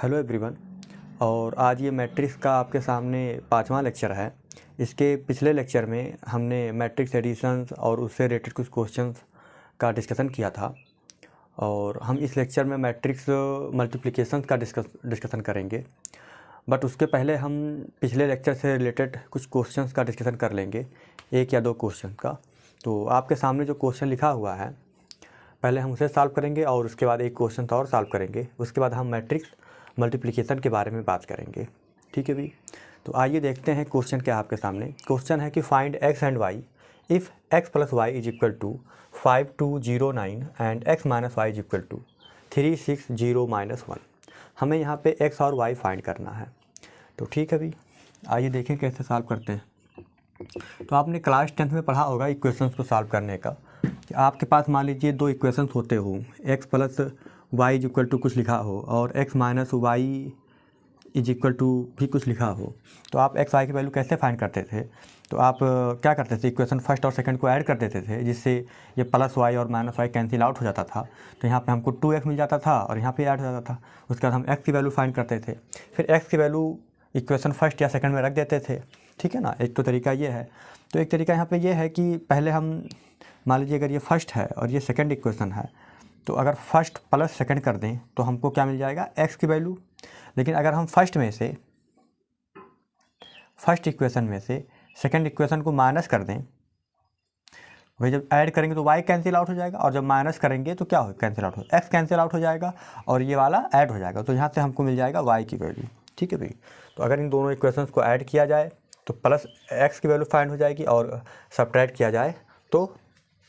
Hello everyone. और आज ये मैट्रिक्स का आपके सामने 5वां लेक्चर है। इसके पिछले लेक्चर में हमने मैट्रिक्स एडिशंस और उससे रिलेटेड कुछ क्वेश्चंस का डिस्कशन किया था और हम इस लेक्चर में मैट्रिक्स मल्टीप्लिकेशंस का डिस्कशन करेंगे। बट उसके पहले हम पिछले लेक्चर से रिलेटेड कुछ क्वेश्चंस का डिस्कशन कर लेंगे, 1 या 2 क्वेश्चन का। तो आपके सामने जो क्वेश्चन लिखा हुआ है पहले हम उसे सॉल्व करेंगे और उसके बाद एक क्वेश्चन और सॉल्व करेंगे। उसके बाद हम मैट्रिक्स मल्टीप्लिकेशन के बारे में बात करेंगे। ठीक है भी। तो आइए देखते हैं क्वेश्चन क्या है आपके सामने। क्वेश्चन है कि find X and Y if X plus Y is equal to 5209 and X minus Y is equal to 360 - 1। हमें यहाँ पे एक्स और वाई फाइंड करना है। तो ठीक है भी, आइए देखें कैसे सॉल्व करते हैं। तो आपने क्लास 10th में पढ़ा होगा इक्वेशंस को सॉल्व करने का कि आपके पास मान लीजिए 2 इक्वेशंस होते हो, X plus Y is equal to कुछ लिखा हो और X minus Y is equal to भी कुछ लिखा हो। तो आप एक्स वाई की वैल्यू कैसे फाइंड करते थे? तो आप क्या करते थे, इक्वेशन फर्स्ट और सेकंड को ऐड कर देते थे, जिससे ये प्लस वाई और माइनस वाई कैंसिल आउट हो जाता था। तो यहाँ पे हमको 2x मिल जाता था और यहाँ पे ऐड हो जाता था। उसके बाद हम एक्स की वैल्यू फाइंड करते थे, फिर एक्स की वैल्यू इक्वेशन फर्स्ट या सेकंड में रख देते थे। ठीक है ना, एक तो तरीका ये है। तो एक तरीका यहाँ पे ये है कि पहले हम मान लीजिए अगर ये फर्स्ट है और ये सेकंड इक्वेशन है, तो अगर फर्स्ट प्लस सेकंड कर दें तो हमको क्या मिल जाएगा, एक्स की वैल्यू। लेकिन अगर हम फर्स्ट इक्वेशन में से सेकंड इक्वेशन को माइनस कर दें, वही जब ऐड करेंगे तो y कैंसिल आउट हो जाएगा और जब माइनस करेंगे तो क्या हो, कैंसिल आउट हो, x कैंसिल आउट हो जाएगा और ये वाला ऐड हो जाएगा। तो यहाँ से हमको मिल जाएगा y की वैल्यू। ठीक है भाई। तो अगर इन दोनों इक्वेशंस को ऐड किया जाए तो प्लस x की वैल्यू फाइंड हो जाएगी और सब्ट्रैक्ट किया जाए तो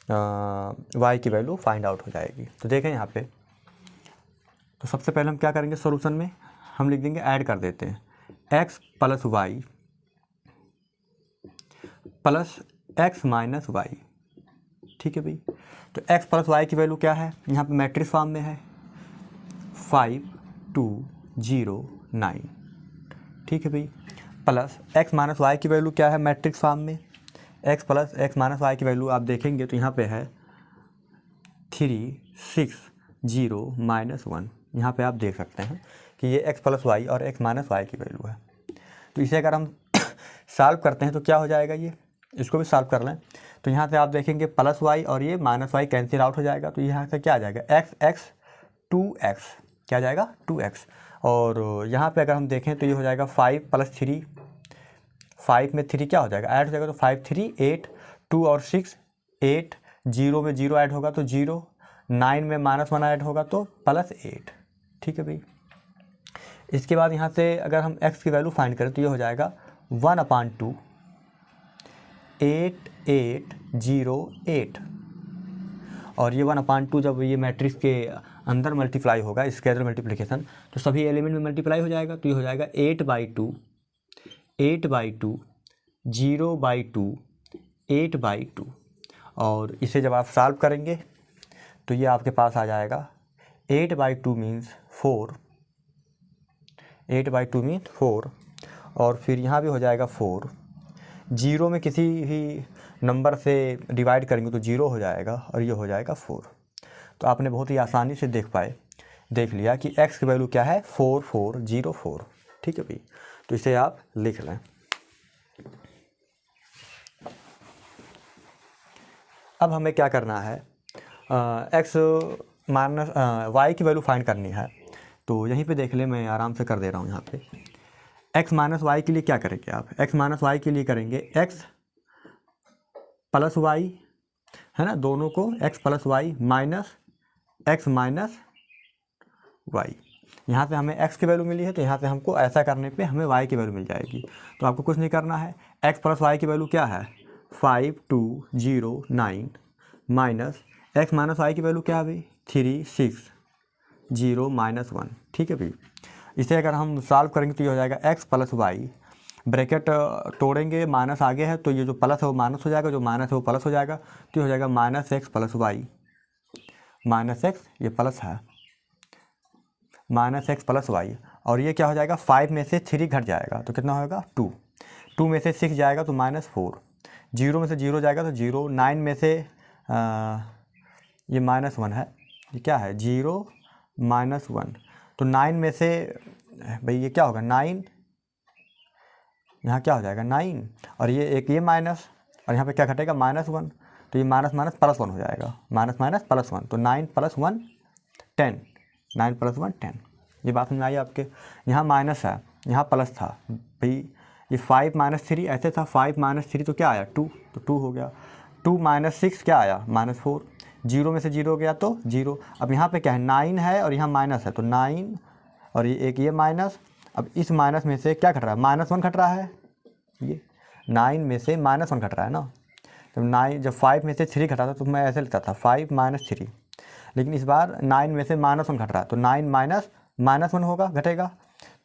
y की वैल्यू फाइंड आउट हो जाएगी। तो देखें यहाँ पे, तो सबसे पहले हम क्या करेंगे, सॉल्यूशन में हम लिख देंगे, ऐड कर देते हैं x plus Y plus X minus Y. ठीक है भाई। तो x प्लस वाई की वैल्यू क्या है, यहाँ पे मैट्रिक्स फॉर्म में है 5209। ठीक है भाई। प्लस x माइनस वाई की वैल्यू क्या है मैट्रिक्स फॉर्म में, x plus X minus Y की वैल्यू आप देखेंगे तो यहाँ पे है 360 - 1। यहाँ पे आप देख सकते हैं कि ये x प्लस वाई और x माइनस वाई की वैल्यू है। तो इसे अगर हम सॉल्व करते हैं तो क्या हो जाएगा, ये इसको भी सॉल्व कर लें तो यहाँ से आप देखेंगे प्लस वाई और ये माइनस वाई कैंसिल आउट हो जाएगा। तो यहाँ से क्या आ जाएगा, x 2x, क्या आ जाएगा 2x। और यहाँ पे अगर हम देखें तो ये हो जाएगा 5 + 3, 5 में 3 क्या हो जाएगा, ऐड हो जाएगा। तो 5 3 8, 2 और 6 8, 0 में 0 ऐड होगा तो 0, 9 में -1 ऐड होगा तो +8। ठीक है भाई। इसके बाद यहाँ से अगर हम x की वैल्यू फाइंड करें तो ये हो जाएगा 1/2 8808। और ये 1/2 जब ये मैट्रिक्स के अंदर मल्टीप्लाई होगा, स्केलर मल्टीप्लिकेशन, तो सभी एलिमेंट में मल्टीप्लाई हो जाएगा। तो ये हो जाएगा 8/2 8/2 0/2 8/2। और इसे जब आप सॉल्व करेंगे तो ये आपके पास आ जाएगा 8/2 मीन्स 4, 8/2 मीन्स 4। और फिर यहाँ भी हो जाएगा 4, 0 में किसी भी नंबर से डिवाइड करेंगे तो 0 हो जाएगा और ये हो जाएगा 4। तो आपने बहुत ही आसानी से देख लिया कि x की वैल्यू क्या है, 4404। ठीक है भाई। तो इसे आप लिख लें। अब हमें क्या करना है, x माइनस y की वैल्यू फाइंड करनी है। तो यहीं पे देख लें, मैं आराम से कर दे रहा हूँ यहाँ पे। x माइनस वाई के लिए क्या करेंगे आप, x माइनस वाई के लिए करेंगे x प्लस वाई, है ना, दोनों को x plus Y minus x minus Y. यहाँ से हमें x की वैल्यू मिली है तो यहाँ से हमको ऐसा करने पे हमें y की वैल्यू मिल जाएगी। तो आपको कुछ नहीं करना है, x प्लस वाई की वैल्यू क्या है 5209 माइनस x माइनस वाई की वैल्यू क्या है भाई 360 - 1। ठीक है भाई। इसे अगर हम सॉल्व करेंगे तो ये हो जाएगा x प्लस वाई, ब्रैकेट तोड़ेंगे, माइनस आगे है तो ये जो प्लस है वो माइनस हो जाएगा, जो माइनस है वो प्लस हो जाएगा। तो ये हो जाएगा -x प्लस वाई, -x ये प्लस है, -x प्लस वाई। और ये क्या हो जाएगा, 5 में से 3 घट जाएगा तो कितना होगा 2, 2 में से 6 जाएगा तो -4, 0 में से 0 जाएगा तो 0, 9 में से ये -1 है, ये क्या है 0 - 1, तो 9 में से भाई ये क्या होगा 9, यहाँ क्या हो जाएगा 9, और ये एक ये माइनस, और यहाँ पे क्या घटेगा -1, तो ये माइनस माइनस प्लस 1 हो जाएगा, माइनस माइनस प्लस 1, तो 9 + 1 10, 9 + 1 10। ये बात समझ में आई आपके। यहाँ माइनस है, यहाँ प्लस था भाई, ये 5 - 3 ऐसे था, 5 - 3 तो क्या आया 2, तो 2 हो गया। 2 - 6 क्या आया -4, 0 में से 0 गया तो 0। अब यहाँ पे क्या है 9 है और यहाँ माइनस है, तो 9 और ये एक ये माइनस। अब इस माइनस में से क्या घट रहा है, -1 घट रहा है, ये 9 में से -1 घट रहा है ना। जब 5 में से 3 घटा था तो मैं ऐसे लिखता था 5 - 3, लेकिन इस बार 9 में से -1 घट रहा है, तो 9 - -1 होगा, घटेगा।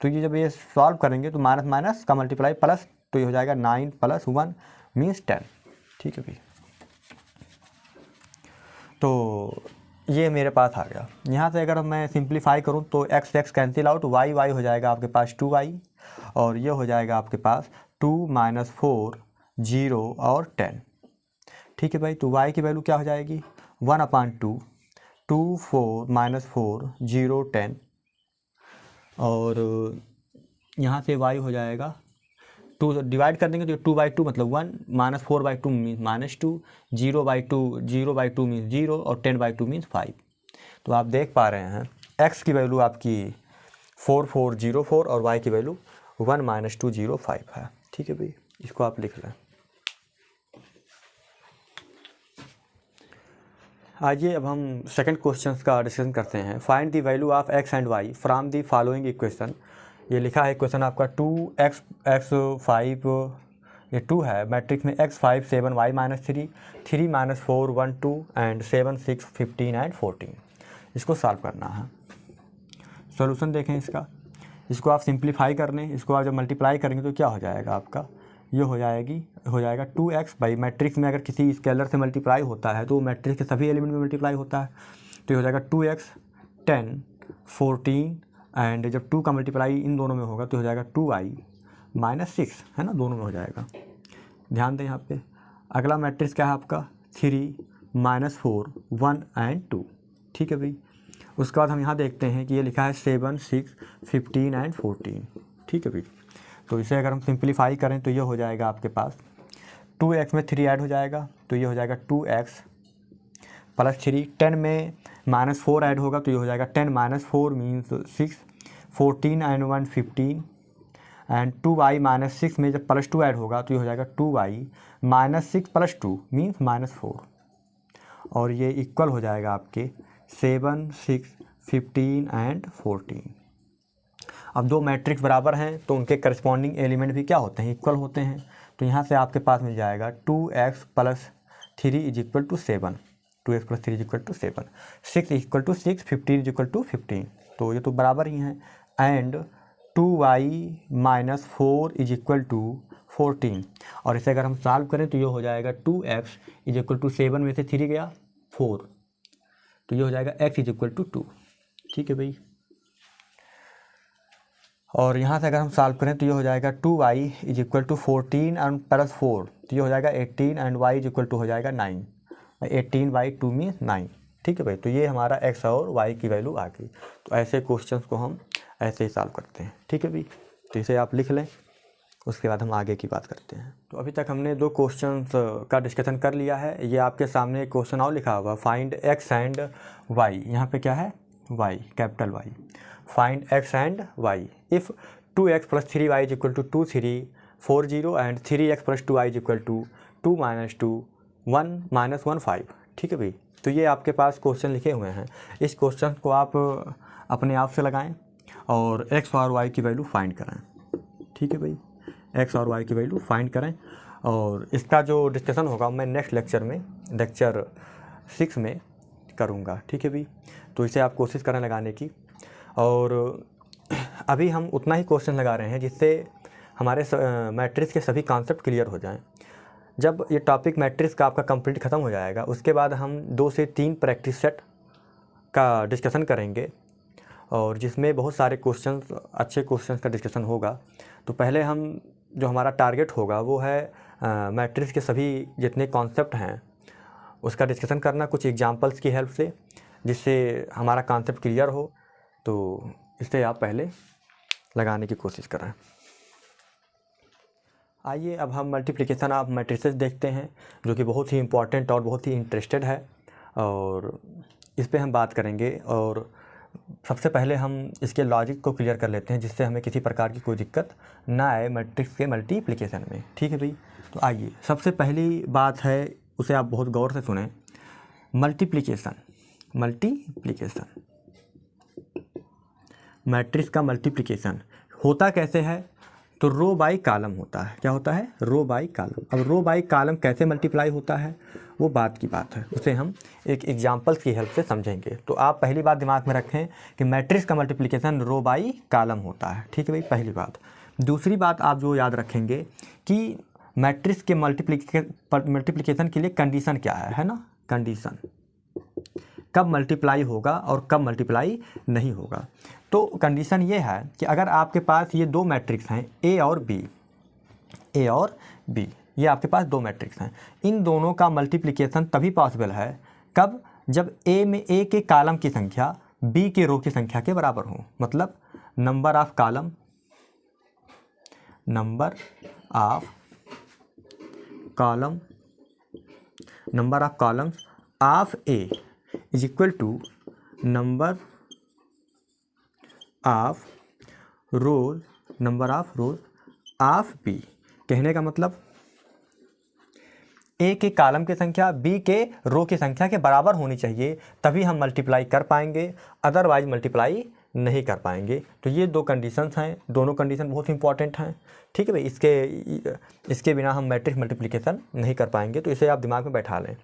तो ये जब ये सॉल्व करेंगे तो माइनस माइनस का मल्टीप्लाई प्लस, तो ये हो जाएगा 9 + 1 मीन्स 10। ठीक है भाई, तो ये मेरे पास आ गया। यहाँ से अगर मैं सिंप्लीफाई करूँ तो x कैंसिल आउट, y हो जाएगा आपके पास 2y, और ये हो जाएगा आपके पास 2 - 4 0 और 10। ठीक है भाई, तो y की वैल्यू क्या हो जाएगी 1/2, 2 4 -4 0 10, और यहाँ से y हो जाएगा 2 डिवाइड कर देंगे तो 2/2 मतलब 1, -4/2 मीन्स -2, 0/2 मीन्स 0, और 10/2 मीन्स 5। तो आप देख पा रहे हैं x की वैल्यू आपकी 4404 और y की वैल्यू 1 - 205 है। ठीक है भाई, इसको आप लिख लें। आइए अब हम सेकंड क्वेश्चन का डिस्कशन करते हैं। Find the value of x and y from the following equation. ये लिखा है क्वेश्चन आपका 2x x 5, ये 2 है, मैट्रिक्स में x 5 7 y -3 3 -4 1 2 एंड 7 6 15 एंड 14। इसको सॉल्व करना है। सॉल्यूशन देखें इसका, इसको आप सिंप्लीफाई कर लें, इसको आप जब मल्टीप्लाई करेंगे तो क्या हो जाएगा आपका, ये हो जाएगा 2x। भाई मैट्रिक्स में अगर किसी स्केलर से मल्टीप्लाई होता है तो मैट्रिक्स के सभी एलिमेंट में मल्टीप्लाई होता है, तो ये हो जाएगा 2x 10 14, एंड जब 2 का मल्टीप्लाई इन दोनों में होगा तो हो जाएगा 2y - 6, है ना, दोनों में हो जाएगा। ध्यान दें यहाँ पे। अगला मैट्रिक्स क्या है आपका 3 -4 1 एंड 2। ठीक है भाई, उसके बाद हम यहाँ देखते हैं कि ये लिखा है 7 6 15 एंड 14। ठीक है भाई, तो इसे अगर हम सिंप्लीफाई करें तो ये हो जाएगा आपके पास 2x में 3 ऐड हो जाएगा, तो ये हो जाएगा 2x + 3, 10 में -4 ऐड होगा तो ये हो जाएगा 10 - 4 मीन्स 6, 14 एंड 1 15, एंड 2y - 6 में जब +2 ऐड होगा तो ये हो जाएगा 2y - 6 + 2 मीन्स -4, और ये इक्वल हो जाएगा आपके 7 6 15 एंड 14। अब दो मैट्रिक्स बराबर हैं तो उनके करस्पॉन्डिंग एलिमेंट भी क्या होते हैं, इक्वल होते हैं। तो यहाँ से आपके पास मिल जाएगा 2x + 3 = 7, 2x + 3 = 7, 6 = 6, 15 = 15, तो ये तो बराबर ही हैं। एंड 2y - 4 = 14, और इसे अगर हम सॉल्व करें तो ये हो जाएगा 2x = 7 में से 3 गया 4, तो ये हो जाएगा x = 2। ठीक है भाई, और यहाँ से अगर हम सॉल्व करें तो ये हो जाएगा 2y = 14 एंड +4, तो ये हो जाएगा 18, एंड y = हो जाएगा 9, 18/2 मीन्स 9। ठीक है भाई, तो ये हमारा x और y की वैल्यू आ गई। तो ऐसे क्वेश्चंस को हम ऐसे ही सॉल्व करते हैं। ठीक है भाई, तो इसे आप लिख लें, उसके बाद हम आगे की बात करते हैं। तो अभी तक हमने 2 क्वेश्चंस का डिस्कशन कर लिया है। ये आपके सामने एक क्वेश्चन और लिखा हुआ, फाइंड x एंड y। यहाँ पे क्या है y, capital Y। Find x and y if 2x + 3y = 2 3 4 0 and 3x + 2y = 2 2 - 2 1 - 1 5। ठीक है भाई, तो ये आपके पास क्वेश्चन लिखे हुए हैं। इस क्वेश्चन को आप अपने आप से लगाएं और x और y की वैल्यू फाइंड करें। ठीक है भाई, x और y की वैल्यू फाइंड करें, और इसका जो डिस्कशन होगा मैं नेक्स्ट लेक्चर में, लेक्चर 6 में करूँगा। ठीक है भाई, तो इसे आप कोशिश करें लगाने की, और अभी हम उतना ही क्वेश्चन लगा रहे हैं जिससे हमारे मैट्रिक्स के सभी कॉन्सेप्ट क्लियर हो जाएं। जब ये टॉपिक मैट्रिक्स का आपका कंप्लीट ख़त्म हो जाएगा उसके बाद हम 2 से 3 प्रैक्टिस सेट का डिस्कशन करेंगे, और जिसमें बहुत सारे क्वेश्चंस, अच्छे क्वेश्चंस का डिस्कशन होगा। तो पहले हम जो हमारा टारगेट होगा वो है मैट्रिक्स के सभी जितने कॉन्सेप्ट हैं उसका डिस्कशन करना कुछ एग्जांपल्स की हेल्प से, जिससे हमारा कॉन्सेप्ट क्लियर हो। तो इससे आप पहले लगाने की कोशिश करें। आइए अब हम मल्टीप्लिकेशन ऑफ मैट्रिसेस देखते हैं, जो कि बहुत ही इम्पॉर्टेंट और बहुत ही इंटरेस्टेड है, और इस पे हम बात करेंगे। और सबसे पहले हम इसके लॉजिक को क्लियर कर लेते हैं, जिससे हमें किसी प्रकार की कोई दिक्कत ना आए मैट्रिक्स के मल्टीप्लिकेशन में। ठीक है भाई, तो आइए सबसे पहली बात है, उसे आप बहुत गौर से सुनें। मल्टीप्लिकेशन मैट्रिक्स का मल्टीप्लिकेशन होता कैसे है? तो रो बाई कॉलम होता है। क्या होता है? रो बाई कॉलम। अब रो बाई कॉलम कैसे मल्टीप्लाई होता है, वो बात की बात है, उसे हम एक एग्जांपल्स की हेल्प से समझेंगे। तो आप पहली बात दिमाग में रखें कि मैट्रिक्स का मल्टीप्लिकेशन रो बाई कॉलम होता है। ठीक है भाई, पहली बात। दूसरी बात आप जो याद रखेंगे कि मैट्रिक्स के मल्टीप्लिकेशन के लिए कंडीशन क्या है ना? कंडीशन कब मल्टीप्लाई होगा और कब मल्टीप्लाई नहीं होगा। तो कंडीशन ये है कि अगर आपके पास ये दो मैट्रिक्स हैं ए और बी, ये आपके पास दो मैट्रिक्स हैं, इन दोनों का मल्टीप्लिकेशन तभी पॉसिबल है कब? जब ए में ए के कॉलम की संख्या बी के रो की संख्या के बराबर हो। मतलब number of columns of A is equal to number of rows of B. कहने का मतलब ए के कॉलम की संख्या बी के रो की संख्या के बराबर होनी चाहिए, तभी हम मल्टीप्लाई कर पाएंगे, अदरवाइज मल्टीप्लाई नहीं कर पाएंगे। तो ये दो कंडीशंस हैं, दोनों कंडीशन बहुत इंपॉर्टेंट हैं। ठीक है भाई, इसके बिना हम मैट्रिक्स मल्टीप्लिकेशन नहीं कर पाएंगे, तो इसे आप दिमाग में बैठा लें।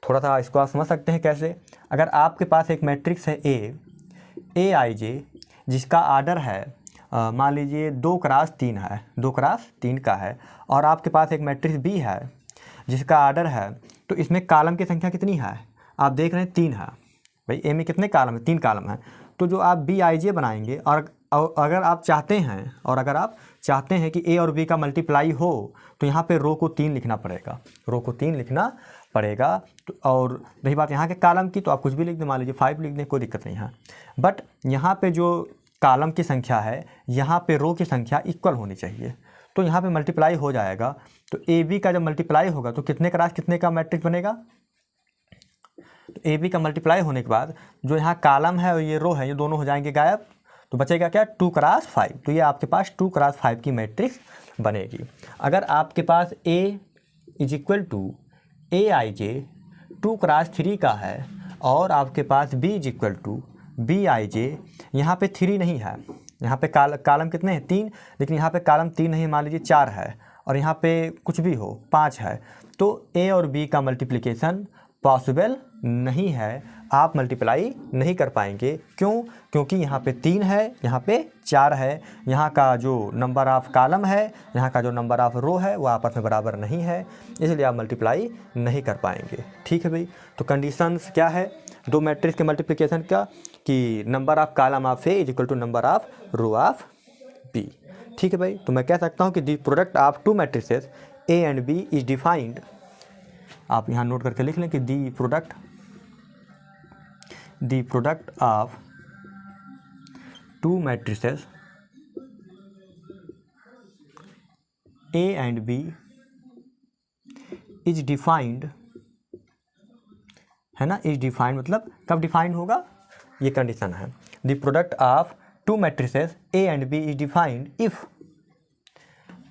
थोड़ा सा इसको आप समझ सकते हैं कैसे। अगर आपके पास एक मैट्रिक्स है ए आई जे, जिसका आर्डर है मान लीजिए 2x3 है, 2x3 का है, और आपके पास एक मैट्रिक्स बी है जिसका आर्डर है, तो इसमें कॉलम की संख्या कितनी है? आप देख रहे हैं 3 है। भाई ए में कितने कॉलम है? 3 कॉलम है। तो जो आप बी आई जे बनाएंगे, और अगर आप चाहते हैं कि ए और बी का मल्टीप्लाई हो, तो यहाँ पे रो को 3 लिखना पड़ेगा। तो और रही बात यहाँ के कॉलम की, तो आप कुछ भी लिख दें, मान लीजिए 5 लिख दें, कोई दिक्कत नहीं है। बट यहाँ पे जो कॉलम की संख्या है, यहाँ पे रो की संख्या इक्वल होनी चाहिए, तो यहाँ पे मल्टीप्लाई हो जाएगा। तो ए बी का जब मल्टीप्लाई होगा तो कितने क्रॉस कितने का मैट्रिक्स बनेगा? तो ए बी का मल्टीप्लाई होने के बाद जो यहाँ कॉलम है और ये रो है, ये दोनों हो जाएंगे गायब, तो बचेगा क्या? 2x5। तो ये आपके पास 2x5 की मैट्रिक्स बनेगी। अगर आपके पास A is equal to A I J 2x3 का है, और आपके पास B is equal to B I J, यहाँ पे 3 नहीं है, यहाँ पे कॉलम कितने हैं? 3, लेकिन यहाँ पे कॉलम 3 नहीं, मान लीजिए 4 है, और यहाँ पे कुछ भी हो 5 है, तो ए और बी का मल्टीप्लिकेशन पॉसिबल नहीं है, आप मल्टीप्लाई नहीं कर पाएंगे। क्यों? क्योंकि यहाँ पे 3 है, यहाँ पे 4 है, यहाँ का जो नंबर ऑफ कॉलम है, यहाँ का जो नंबर ऑफ रो है, वो आपस में बराबर नहीं है, इसलिए आप मल्टीप्लाई नहीं कर पाएंगे। ठीक है भाई, तो कंडीशंस क्या है दो मैट्रिक्स के मल्टीप्लिकेशन का? कि number of column of A is equal to number of row of B. ठीक है भाई, तो मैं कह सकता हूँ कि the product of two matrices A and B is defined, आप यहाँ नोट करके लिख लें कि the product of two matrices A and B is defined, है ना? इज डिफाइंड मतलब कब डिफाइंड होगा? ये कंडीशन है। The product of two matrices A and B is defined if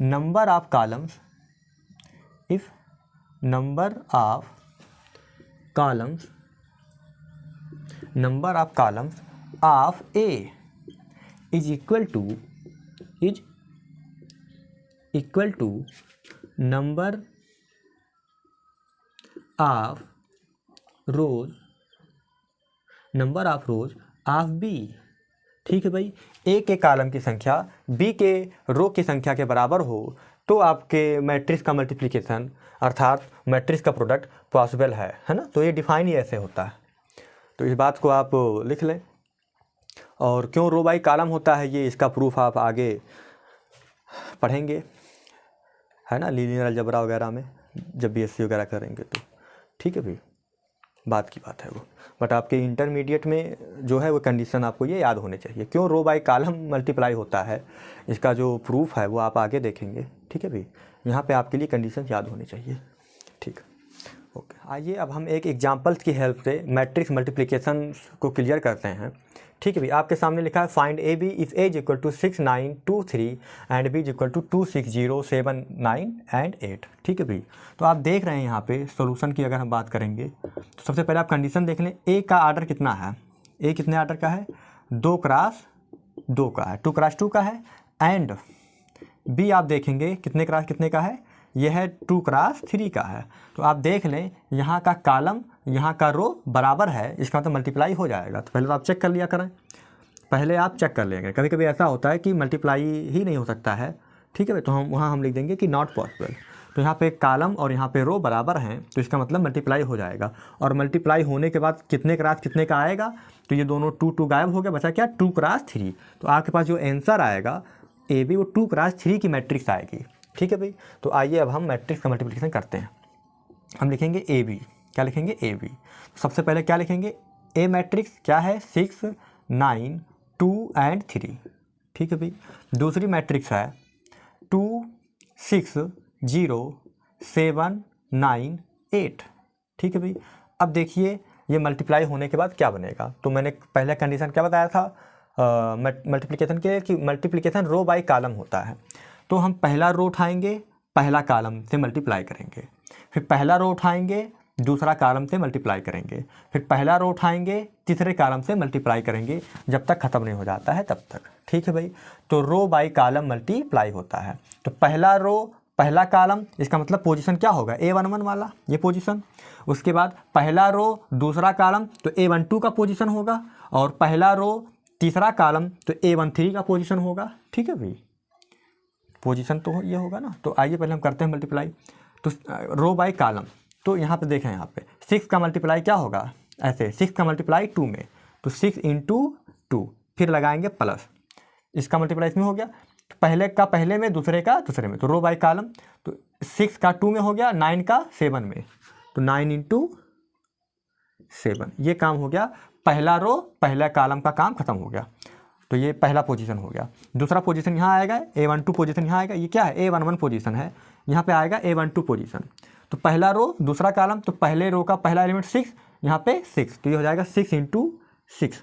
number of columns of A is equal to number of rows of B. ठीक है भाई, ए के कॉलम की संख्या बी के रो की संख्या के बराबर हो, तो आपके मैट्रिक्स का मल्टीप्लिकेशन अर्थात मैट्रिक्स का प्रोडक्ट पॉसिबल है ना? तो ये डिफाइन ही ऐसे होता है। तो इस बात को आप लिख लें। और क्यों रो बाई कॉलम होता है, ये इसका प्रूफ आप आगे पढ़ेंगे, है ना? लीनियर अलजेब्रा वगैरह में जब बीएससी वगैरह करेंगे तो। ठीक है भाई, बात की बात है वो। बट आपके इंटरमीडिएट में जो है वो कंडीशन आपको ये याद होने चाहिए। क्यों रो बाई कॉलम मल्टीप्लाई होता है, इसका जो प्रूफ है वो आप आगे देखेंगे, ठीक है भाई। यहाँ पे आपके लिए कंडीशन याद होने चाहिए, ठीक। ओके, आइए अब हम एक एग्जांपल्स की हेल्प से मैट्रिक्स मल्टीप्लिकेशन को क्लियर करते हैं, ठीक है भाई। आपके सामने लिखा है find A B if A is equal to 6 9 2 3 and B is equal to 2 6 0 7 9 and 8, ठीक है भाई। तो आप देख रहे हैं यहाँ पे सॉल्यूशन की अगर हम बात करेंगे तो सबसे पहले आप कंडीशन देख लें, ए का आर्डर कितना है, ए कितने आर्डर का है, 2 क्रॉस 2 का है, 2 क्रॉस 2 का है। एंड बी आप देखेंगे कितने क्रॉस कितने का है, यह है 2 क्रॉस 3 का है। तो आप देख लें यहाँ का कॉलम यहाँ का रो बराबर है, इसका मतलब मल्टीप्लाई हो जाएगा। तो पहले तो आप चेक कर लिया करें, पहले आप चेक कर लेंगे। कभी कभी ऐसा होता है कि मल्टीप्लाई ही नहीं हो सकता है, ठीक है भाई, तो हम लिख देंगे कि नॉट पॉसिबल। तो यहाँ पे कॉलम और यहाँ पे रो बराबर हैं, तो इसका मतलब मल्टीप्लाई हो जाएगा। और मल्टीप्लाई होने के बाद कितने क्रॉस कितने का आएगा, तो ये दोनों 2 2 गायब हो गया, बचा क्या 2 क्रॉस 3। तो आपके पास जो आंसर आएगा ए बी वो 2 क्रॉस 3 की मैट्रिक्स आएगी, ठीक है भाई। तो आइए अब हम मैट्रिक्स का मल्टीप्लिकेशन करते हैं। हम लिखेंगे ए बी, क्या लिखेंगे ए बी। सबसे पहले क्या लिखेंगे, ए मैट्रिक्स क्या है 6 9 2 एंड 3, ठीक है भाई। दूसरी मैट्रिक्स है 2 6 0 7 9 8, ठीक है भाई। अब देखिए ये मल्टीप्लाई होने के बाद क्या बनेगा, तो मैंने पहले कंडीशन क्या बताया था मल्टीप्लिकेशन के, कि मल्टीप्लिकेशन रो बाई कॉलम होता है। तो हम पहला रो उठाएंगे, पहला कॉलम से मल्टीप्लाई करेंगे, फिर पहला रो उठाएंगे, दूसरा कॉलम से मल्टीप्लाई करेंगे, फिर पहला रो उठाएंगे, तीसरे कॉलम से मल्टीप्लाई करेंगे, जब तक ख़त्म नहीं हो जाता है तब तक, ठीक है भाई। तो रो बाई कॉलम मल्टीप्लाई होता है। तो पहला रो पहला कॉलम, इसका मतलब पोजीशन क्या होगा A11 वाला, ये पोजीशन। उसके बाद पहला रो दूसरा कॉलम तो A12 का पोजीशन होगा, और पहला रो तीसरा कॉलम तो A13 का पोजीशन होगा, ठीक है भाई। पोजीशन तो ये होगा ना। तो आइए पहले हम करते हैं मल्टीप्लाई, तो रो बाई कॉलम। तो यहाँ पे देखें, यहाँ पे 6 का मल्टीप्लाई क्या होगा, ऐसे 6 का मल्टीप्लाई 2 में, तो 6 × 2, फिर लगाएंगे प्लस, इसका मल्टीप्लाई इसमें हो गया, तो पहले का पहले में, दूसरे का दूसरे में, तो रो बाई कॉलम। तो 6 का 2 में हो गया, 9 का 7 में, तो 9 × 7, ये काम हो गया। पहला रो पहला कॉलम का काम खत्म हो गया। तो ये पहला पोजीशन हो गया। दूसरा पोजीशन यहाँ आएगा, A12 पोजीशन यहाँ आएगा, ये क्या है A11 पोजीशन है, यहाँ पे आएगा A12 पोजीशन। तो पहला रो दूसरा कॉलम, तो पहले रो का पहला एलिमेंट 6, यहाँ पे 6, तो ये हो जाएगा 6 × 6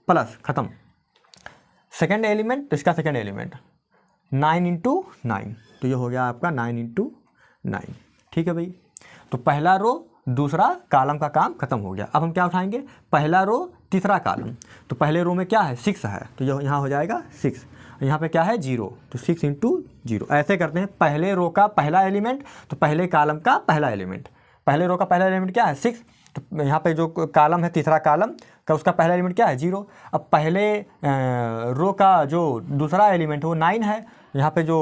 प्लस, ख़त्म। सेकेंड एलिमेंट, तो इसका सेकेंड एलिमेंट 9 × 9, तो ये हो गया आपका 9 × 9, ठीक है भाई। तो पहला रो दूसरा कॉलम का काम खत्म हो गया। अब हम क्या उठाएंगे, पहला रो तीसरा कॉलम, तो पहले रो में क्या है 6 है, तो ये यहाँ हो जाएगा 6, यहाँ पे क्या है 0, तो 6 × 0। ऐसे करते हैं, पहले रो का पहला एलिमेंट तो पहले कॉलम का पहला एलिमेंट, पहले रो का पहला एलिमेंट क्या है 6, तो यहाँ पे जो कॉलम है तीसरा कॉलम का उसका पहला एलिमेंट क्या है 0। अब पहले रो का जो दूसरा एलिमेंट वो 9 है, यहाँ पे जो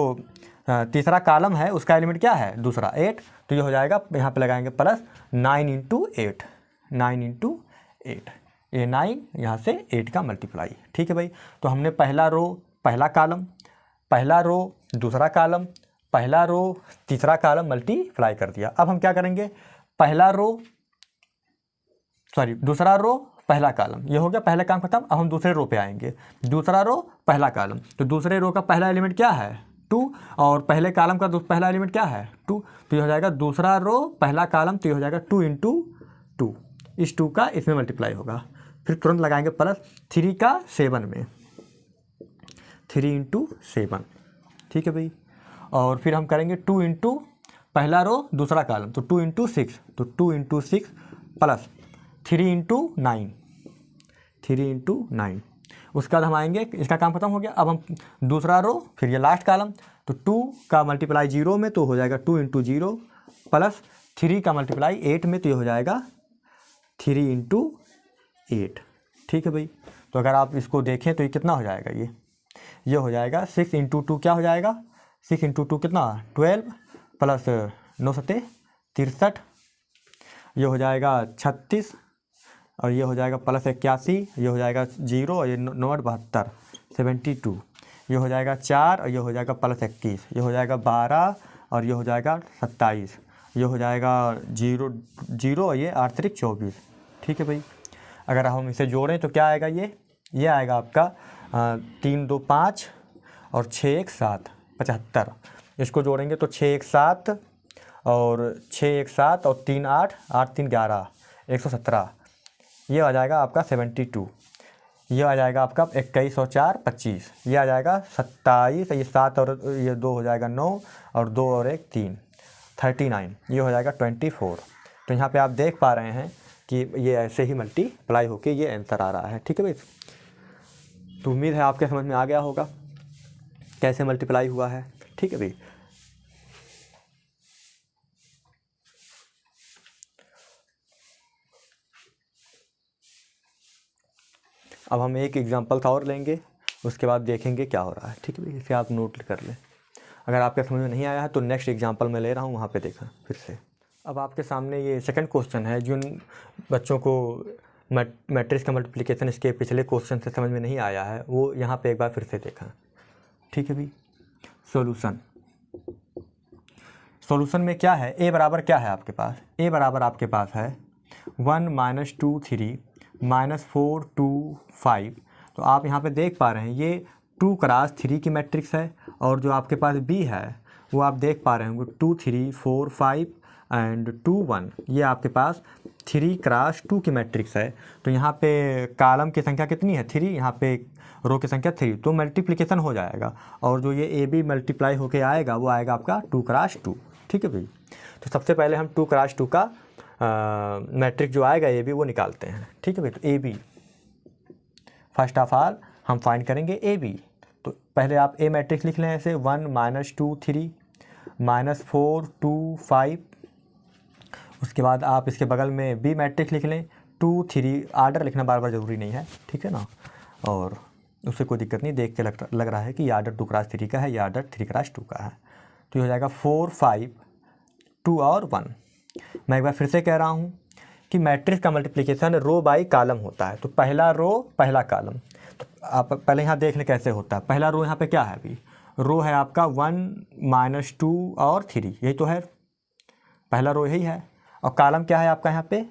तीसरा कॉलम है उसका एलिमेंट क्या है दूसरा 8, तो ये हो जाएगा, यहाँ पे लगाएंगे प्लस 9 × 8, 9 × 8, ये 9 यहाँ से 8 का मल्टीप्लाई, ठीक है भाई। तो हमने पहला रो पहला कॉलम, पहला रो दूसरा कॉलम, पहला रो तीसरा कॉलम मल्टीप्लाई कर दिया। अब हम क्या करेंगे, पहला रो दूसरा रो पहला कॉलम, ये हो गया पहला काम खत्म। अब हम दूसरे रो पे आएंगे, दूसरा रो पहला कॉलम, तो दूसरे रो का पहला एलिमेंट क्या है 2, और पहले कॉलम का पहला एलिमेंट क्या है 2, तो ये हो जाएगा दूसरा रो पहला कॉलम, तो ये हो जाएगा 2 × 2, इस 2 का इसमें मल्टीप्लाई होगा, फिर तुरंत लगाएंगे प्लस 3 का 7 में, 3 × 7, ठीक है भाई। और फिर हम करेंगे 2 × पहला रो दूसरा कॉलम, तो 2 × 6, तो 2 × 6 प्लस 3 × 9, 3 × 9। उसके बाद हम आएंगे, इसका काम खत्म हो गया। अब हम दूसरा रो फिर ये लास्ट कॉलम, तो 2 का मल्टीप्लाई 0 में तो हो जाएगा 2 × 0 प्लस 3 का मल्टीप्लाई 8 में, तो ये हो जाएगा 3 × 8, ठीक है भाई। तो अगर आप इसको देखें तो ये कितना हो जाएगा, ये हो जाएगा 6 × 2 क्या हो जाएगा, 6 × 2 कितना 12 प्लस 9 × 63, ये हो जाएगा 36, और ये हो जाएगा प्लस 81, ये हो जाएगा 0, और ये 9 × 72 72, ये हो जाएगा 4, और ये हो जाएगा प्लस 21, ये हो जाएगा 12, और ये हो जाएगा 27, ये हो जाएगा 0 0, और ये 8 × 3 = 24, ठीक है भाई। अगर हम इसे जोड़ें तो क्या आएगा, ये आएगा आपका 3 2 5 और 6 1 7 75। इसको जोड़ेंगे तो 6 1 7 और 6 1 7 और 3 8 8 3 11 117। ये आ जाएगा आपका 72। ये आ जाएगा आपका 21 और 4 25। ये आ जाएगा 27। ये 7 और ये 2 हो जाएगा 9 और 2 और 1 3 39। ये हो जाएगा 24। तो यहाँ पे आप देख पा रहे हैं कि ये ऐसे ही मल्टीप्लाई होके ये आंसर आ रहा है। ठीक है भाई। तो उम्मीद है आपके समझ में आ गया होगा कैसे मल्टीप्लाई हुआ है। ठीक है भाई। अब हम एक एग्जांपल का और लेंगे, उसके बाद देखेंगे क्या हो रहा है। ठीक है भाई। इसे आप नोट कर लें। अगर आपके समझ में नहीं आया है तो नेक्स्ट एग्जांपल मैं ले रहा हूँ, वहाँ पे देखा फिर से। अब आपके सामने ये सेकंड क्वेश्चन है। जिन बच्चों को मैट्रिक्स का मल्टीप्लिकेशन इसके पिछले क्वेश्चन से समझ में नहीं आया है वो यहाँ पे एक बार फिर से देखा। ठीक है भाई। सॉल्यूशन में क्या है, ए बराबर क्या है आपके पास, ए बराबर आपके पास है 1 - 2 3 -4 2 5। तो आप यहाँ पे देख पा रहे हैं ये 2 क्रॉस 3 की मैट्रिक्स है, और जो आपके पास बी है वो आप देख पा रहे होंगे 2 3 4 5 एंड 2 1। ये आपके पास 3 क्रॉस 2 की मैट्रिक्स है। तो यहाँ पे कॉलम की संख्या कितनी है 3, यहाँ पे रो की संख्या 3, तो मल्टीप्लिकेशन हो जाएगा। और जो ये ए बी मल्टीप्लाई होके आएगा वो आएगा आपका 2 क्रॉस 2। ठीक है भाई। तो सबसे पहले हम 2 क्रॉस 2 का मैट्रिक्स जो आएगा ए बी वो निकालते हैं। ठीक है भाई। तो A B first of all हम फाइंड करेंगे ए बी। तो पहले आप ए मैट्रिक्स लिख लें ऐसे 1 - 2 3 -4 2 5। उसके बाद आप इसके बगल में बी मैट्रिक्स लिख लें 2 3। आर्डर लिखना बार बार ज़रूरी नहीं है, ठीक है ना, और उससे कोई दिक्कत नहीं। देख के लग रहा है कि ये आर्डर 2 क्रॉस 3 का है, ये आर्डर 3 क्रॉस 2 का है। तो ये हो जाएगा 4 5 2 और 1। मैं एक बार फिर से कह रहा हूँ कि मैट्रिक्स का मल्टीप्लिकेशन रो बाई कॉलम होता है। तो पहला रो पहला कॉलम, तो आप पहले यहाँ देख लें कैसे होता है। पहला रो यहाँ पे क्या है, अभी रो है आपका 1 - 2 और 3, यही तो है पहला रो, यही है। और कॉलम क्या है आपका, यहाँ पे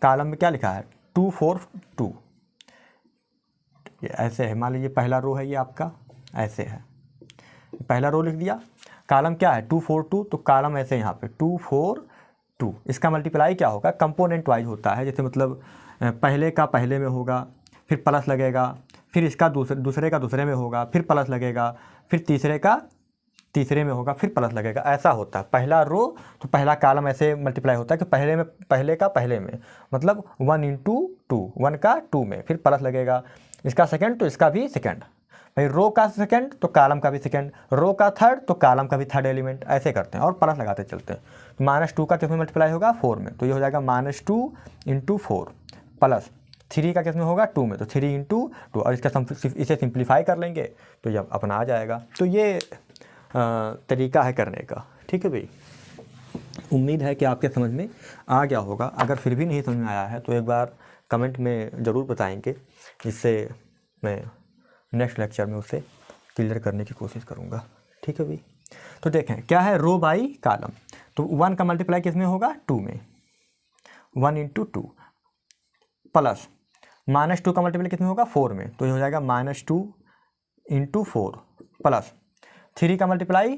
कॉलम में क्या लिखा है 2 4 2। ये ऐसे है, मान लीजिए पहला रो है ये आपका, ऐसे है, पहला रो लिख दिया। कॉलम क्या है 2 4 2, तो कॉलम ऐसे यहाँ पे 2 4 2। इसका मल्टीप्लाई क्या होगा, कंपोनेंट वाइज होता है। जैसे मतलब पहले का पहले में होगा, फिर प्लस लगेगा, फिर इसका दूसरे का दूसरे में होगा, फिर प्लस लगेगा, फिर तीसरे का तीसरे में होगा, फिर प्लस लगेगा। ऐसा होता है पहला रो। तो पहला कॉलम ऐसे मल्टीप्लाई होता है कि पहले का पहले में, मतलब 1 × 2, 1 का 2 में, फिर प्लस लगेगा। इसका सेकंड तो इसका भी सेकंड, भाई रो का सेकंड तो कॉलम का भी सेकंड, रो का थर्ड तो कॉलम का भी थर्ड एलिमेंट, ऐसे करते हैं और प्लस लगाते चलते हैं। तो -2 का किस में मल्टीप्लाई होगा 4 में, तो ये हो जाएगा -2 × 4 प्लस 3 का किस में होगा 2 में, तो 3 × 2। और इसका इसे सिंप्लीफाई कर लेंगे तो ये अपना आ जाएगा। तो ये तरीका है करने का। ठीक है भाई। उम्मीद है कि आपके समझ में आ गया होगा। अगर फिर भी नहीं समझ में आया है तो एक बार कमेंट में ज़रूर बताएंगे, जिससे मैं नेक्स्ट लेक्चर में उसे क्लियर करने की कोशिश करूँगा। ठीक है भाई। तो देखें क्या है रो बाई कॉलम। तो 1 का मल्टीप्लाई किस में होगा 2 में, 1 × 2 प्लस -2 का मल्टीप्लाई किस में होगा 4 में, तो ये हो जाएगा -2 × 4 प्लस 3 का मल्टीप्लाई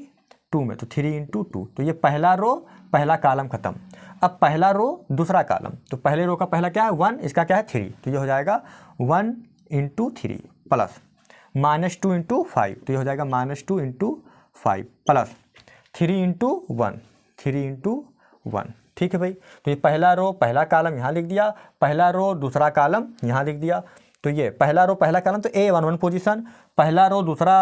2 में, तो 3 × 2। तो ये पहला रो पहला कॉलम खत्म। अब पहला रो दूसरा कॉलम, तो पहले रो का पहला क्या है 1, इसका क्या है 3, तो ये हो जाएगा 1 × 3 प्लस -2 × 5, तो ये हो जाएगा -2 × 5 प्लस 3 × 1, 3 × 1। ठीक है भाई। तो ये पहला रो पहला कॉलम यहाँ लिख दिया, पहला रो दूसरा कॉलम यहाँ लिख दिया। तो ये पहला रो पहला कॉलम तो A11 पोजीशन, पहला रो दूसरा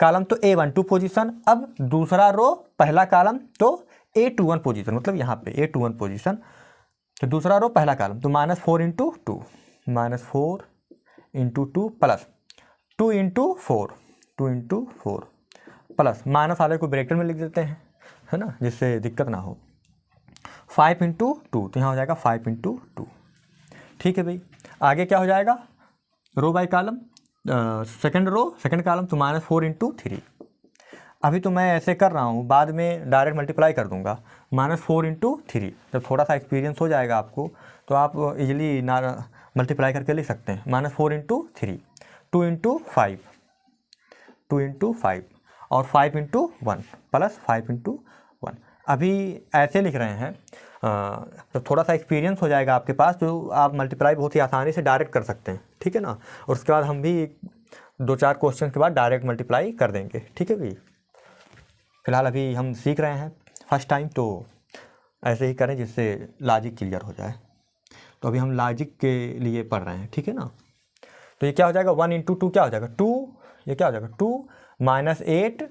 कॉलम तो A12 पोजीशन। अब दूसरा रो पहला कॉलम तो A21 पोजीशन, मतलब यहाँ पे A21 पोजीशन। तो दूसरा रो पहला कॉलम तो -4 × 2, -4 × 2 प्लस 2 × 4, 2 × 4 प्लस माइनस वाले को ब्रैकेट में लिख देते हैं, है ना, जिससे दिक्कत ना हो। 5 × 2, तो यहाँ हो जाएगा 5 × 2। ठीक है भाई। आगे क्या हो जाएगा row by column, second row second column तो -4 × 3। अभी तो मैं ऐसे कर रहा हूँ, बाद में डायरेक्ट मल्टीप्लाई कर दूंगा। -4 × 3, जब थोड़ा सा एक्सपीरियंस हो जाएगा आपको तो आप इजीली ना मल्टीप्लाई करके लिख सकते हैं। -4 × 3, 2 × 5, 2 × 5 और 5 × 1 प्लस 5 × 1। अभी ऐसे लिख रहे हैं, तो थोड़ा सा एक्सपीरियंस हो जाएगा आपके पास तो आप मल्टीप्लाई बहुत ही आसानी से डायरेक्ट कर सकते हैं, ठीक है ना। और उसके बाद हम भी 2-4 क्वेश्चन के बाद डायरेक्ट मल्टीप्लाई कर देंगे, ठीक है भाई। फिलहाल अभी हम सीख रहे हैं फर्स्ट टाइम, तो ऐसे ही करें जिससे लॉजिक क्लियर हो जाए। तो अभी हम लॉजिक के लिए पढ़ रहे हैं, ठीक है ना। तो ये क्या हो जाएगा, 1 × 2 क्या हो जाएगा 2, ये क्या हो जाएगा 2 -8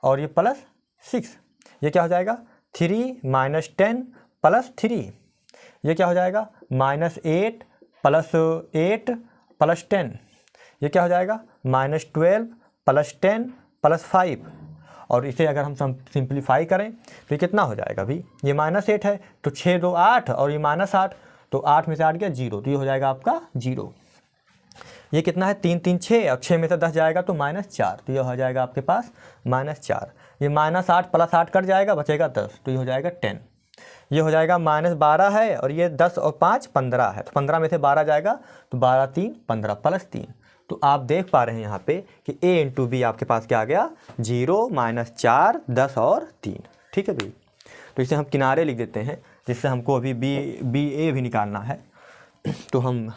और ये +6, ये क्या हो जाएगा 3 - 10 +3, ये क्या हो जाएगा -8 + 8 + 10, ये क्या हो जाएगा -12 + 10 + 5। और इसे अगर हम सिंप्लीफाई करें तो ये कितना हो जाएगा भाई, ये -8 है तो 6 2 8 और ये -8, तो 8 में से 8 गया 0, तो ये हो जाएगा आपका 0। ये कितना है 3 3 6 और 6 में से 10 जाएगा तो -4, तो ये हो जाएगा आपके पास -4। ये -8 + 8 कट जाएगा, बचेगा 10, तो ये हो जाएगा 10। ये हो जाएगा -12 है और ये 10 और 5 15 है, तो 15 में से 12 जाएगा तो 12 3 15 +3। तो आप देख पा रहे हैं यहाँ पे कि a × b आपके पास क्या आ गया 0 -4 10 और 3, ठीक है भाई। तो इसे हम किनारे लिख देते हैं, जिससे हमको अभी बी ए भी निकालना है, तो हम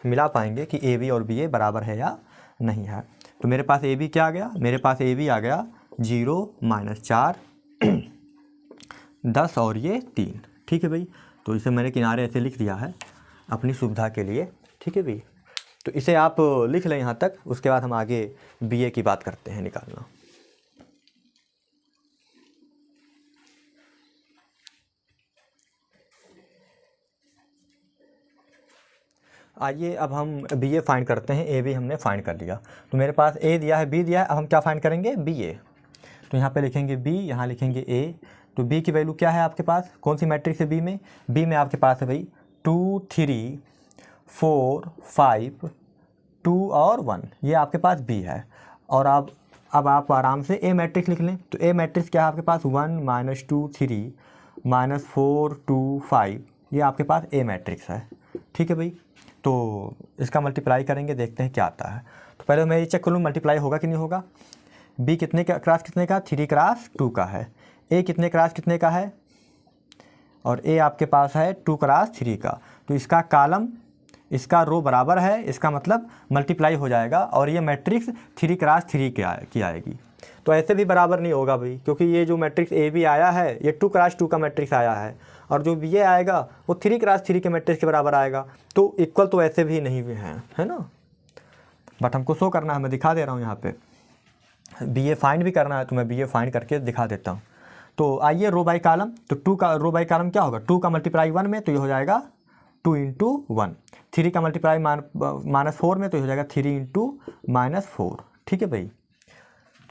मिला पाएंगे कि ए बी और बी ए बराबर है या नहीं है। तो मेरे पास ए बी क्या आ गया, मेरे पास ए बी आ गया 0 -4 10 और ये 3, ठीक है भाई। तो इसे मैंने किनारे ऐसे लिख दिया है अपनी सुविधा के लिए, ठीक है भाई। तो इसे आप लिख लें यहाँ तक, उसके बाद हम आगे बी ए की बात करते हैं निकालना। आइए अब हम बी ए फाइंड करते हैं। ए बी हमने फाइंड कर लिया, तो मेरे पास ए दिया है बी दिया है, अब हम क्या फाइंड करेंगे बी ए। तो यहाँ पे लिखेंगे बी, यहाँ लिखेंगे ए। तो बी की वैल्यू क्या है आपके पास, कौन सी मैट्रिक्स है बी में, बी में आपके पास है भाई 2 3 4 5 2 और 1, ये आपके पास बी है। और अब आप आराम से ए मैट्रिक्स लिख लें। तो ए मैट्रिक्स क्या है आपके पास 1 -2 3 -4 2 5, ये आपके पास ए मैट्रिक्स है, ठीक है भाई। तो इसका मल्टीप्लाई करेंगे, देखते हैं क्या आता है। तो पहले मैं ये चेक कर लूँ मल्टीप्लाई होगा कि नहीं होगा। बी कितने का क्रॉस कितने का 3 × 2 का है, ए कितने क्रॉस कितने का है, और ए आपके पास है 2 × 3 का। तो इसका कॉलम इसका रो बराबर है, इसका मतलब मल्टीप्लाई हो जाएगा और ये मैट्रिक्स 3 × 3 की आएगी। तो ऐसे भी बराबर नहीं होगा भाई, क्योंकि ये जो मैट्रिक्स ए बी आया है ये 2 × 2 का मैट्रिक्स आया है, और जो बी ए आएगा वो 3 × 3 के मैट्रिक्स के बराबर आएगा। तो इक्वल तो ऐसे भी नहीं है ना। बट हमको शो करना है, मैं दिखा दे रहा हूँ यहाँ पे। बी ए फाइंड भी करना है तो मैं बी ए फाइंड करके दिखा देता हूँ। तो आइए रो बाई कॉलम, तो 2 का रो बाई कॉलम क्या होगा, 2 का मल्टीप्लाई 1 में तो ये हो जाएगा 2 × 1, 3 का मल्टीप्लाई -4 में तो ये हो जाएगा 3 × -4, ठीक है भाई।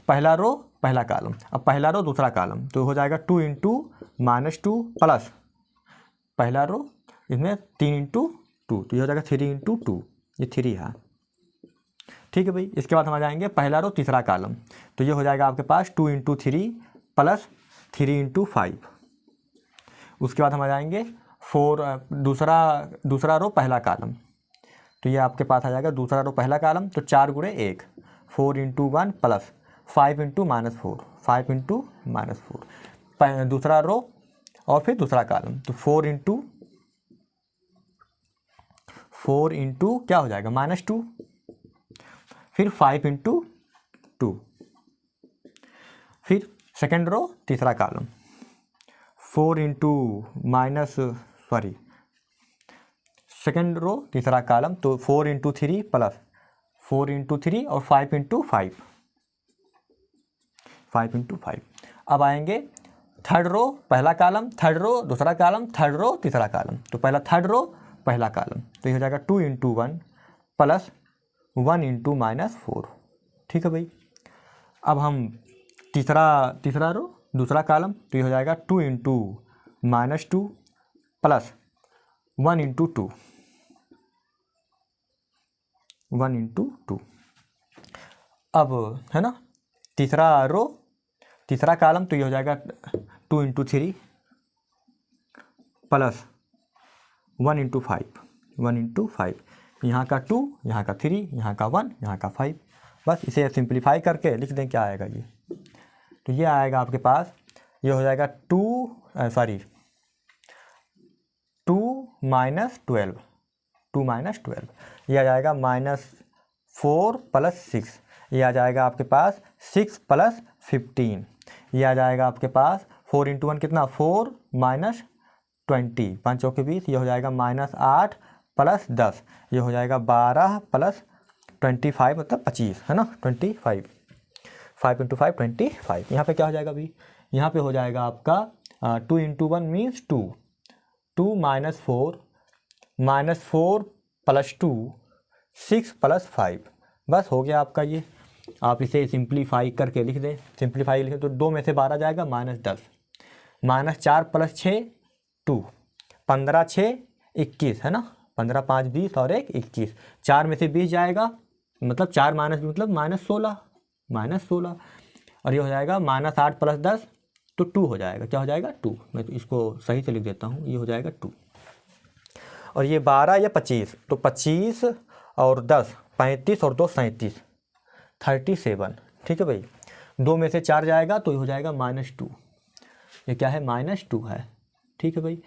पहला रो पहला कॉलम, अब पहला रो दूसरा कॉलम, तो हो जाएगा 2 × -2 प्लस पहला रो इसमें 3 × 2, तो ये हो जाएगा 3 × 2, ये 3 है, ठीक है भाई। इसके बाद हम आ जाएंगे पहला रो तीसरा कॉलम, तो ये हो जाएगा आपके पास 2 × 3 प्लस 3 × 5। उसके बाद हम आ जाएंगे 4 दूसरा रो पहला कॉलम, तो ये आपके पास आ जाएगा दूसरा रो पहला कॉलम, तो 4 × 1 4 × 1 प्लस 5 × -4 5 × -4 दूसरा रो और फिर दूसरा कॉलम, तो 4 × क्या हो जाएगा -2, फिर 5 × 2, फिर सेकेंड रो तीसरा कॉलम 4 × सेकेंड रो तीसरा कॉलम, तो 4 × 3 प्लस 4 × 3 और 5 × 5। अब आएंगे थर्ड रो पहला कॉलम, थर्ड रो दूसरा कॉलम, थर्ड रो तीसरा कॉलम, तो पहला थर्ड रो पहला कॉलम, तो ये हो जाएगा 2 × 1 प्लस 1 × -4, ठीक है भाई। अब हम तीसरा रो दूसरा कॉलम, तो ये हो जाएगा 2 × -2 प्लस 1 × 2 1 × 2। अब है ना तीसरा तीसरा कॉलम तो ये हो जाएगा 2 इंटू 3 प्लस 1 इंटू 5, 1 इंटू 5, यहाँ का 2, यहाँ का 3, यहाँ का 1, यहाँ का 5। बस इसे सिंप्लीफाई करके लिख दें, क्या आएगा ये, तो ये आएगा आपके पास, ये हो जाएगा 2 माइनस 12, 2 माइनस 12, ये आ जाएगा -4 प्लस 6, ये आ जाएगा आपके पास 6 प्लस 15, ये आ जाएगा आपके पास 4 इंटू 1 कितना, 4 माइनस 20, 5 चौके 20, ये हो जाएगा -8 प्लस 10, ये हो जाएगा 12 प्लस 25 मतलब 25, है ना, 25, 5 इंटू 5 25। यहाँ पे क्या हो जाएगा अभी, यहाँ पे हो जाएगा आपका 2 into 1 means 2, 2 minus 4 plus 2, 6 plus 5, बस हो गया आपका ये। आप इसे सिंप्लीफाई करके लिख दें, सिंप्लीफाई लिखें तो 2 में से 12 जाएगा -10, -4 प्लस 6 2, 15 6 21, है ना, 15 5 20 और 1 21, 4 में से 20 जाएगा मतलब 4 माइनस मतलब -16, और ये हो जाएगा -8 प्लस 10 तो 2 हो जाएगा, क्या हो जाएगा 2, मैं तो इसको सही से लिख देता हूँ, ये हो जाएगा 2। और ये 12 या 25, तो 25 और 10 35 और 2 37, 37, ठीक है भाई। 2 में से 4 जाएगा तो ये हो जाएगा -2, ये क्या है -2 है, ठीक है भाई।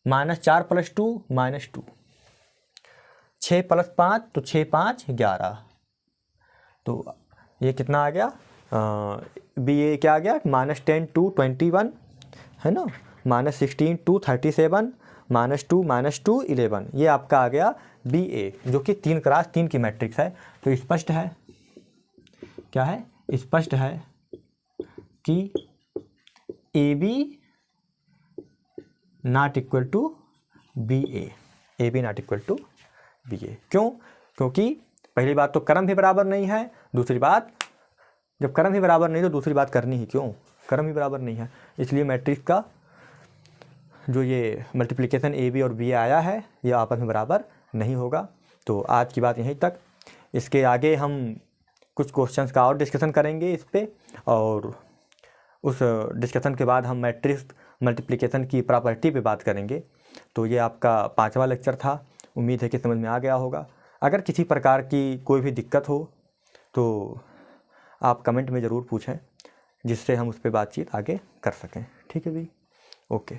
-4 प्लस 2 -2, 6 प्लस 5 तो 6 5 11, तो ये कितना आ गया, ये क्या आ गया, -10 टू 21, है ना, -16 टू 37, -2 11, ये आपका आ गया BA, जो कि 3x3 की मैट्रिक्स है। तो स्पष्ट है, क्या है, स्पष्ट है कि AB not equal to BA, AB not equal to BA। क्यों, क्योंकि पहली बात तो क्रम भी बराबर नहीं है, दूसरी बात जब क्रम ही बराबर नहीं तो दूसरी बात करनी ही क्यों, क्रम ही बराबर नहीं है, इसलिए मैट्रिक्स का जो ये मल्टीप्लिकेशन AB और BA आया है ये आपस में बराबर नहीं होगा। तो आज की बात यहीं तक, इसके आगे हम कुछ क्वेश्चंस का और डिस्कशन करेंगे इस पे, और उस डिस्कशन के बाद हम मैट्रिक्स मल्टीप्लिकेशन की प्रॉपर्टी पे बात करेंगे। तो ये आपका 5वां लेक्चर था, उम्मीद है कि समझ में आ गया होगा। अगर किसी प्रकार की कोई भी दिक्कत हो तो आप कमेंट में ज़रूर पूछें, जिससे हम उस पर बातचीत आगे कर सकें, ठीक है भाई, ओके।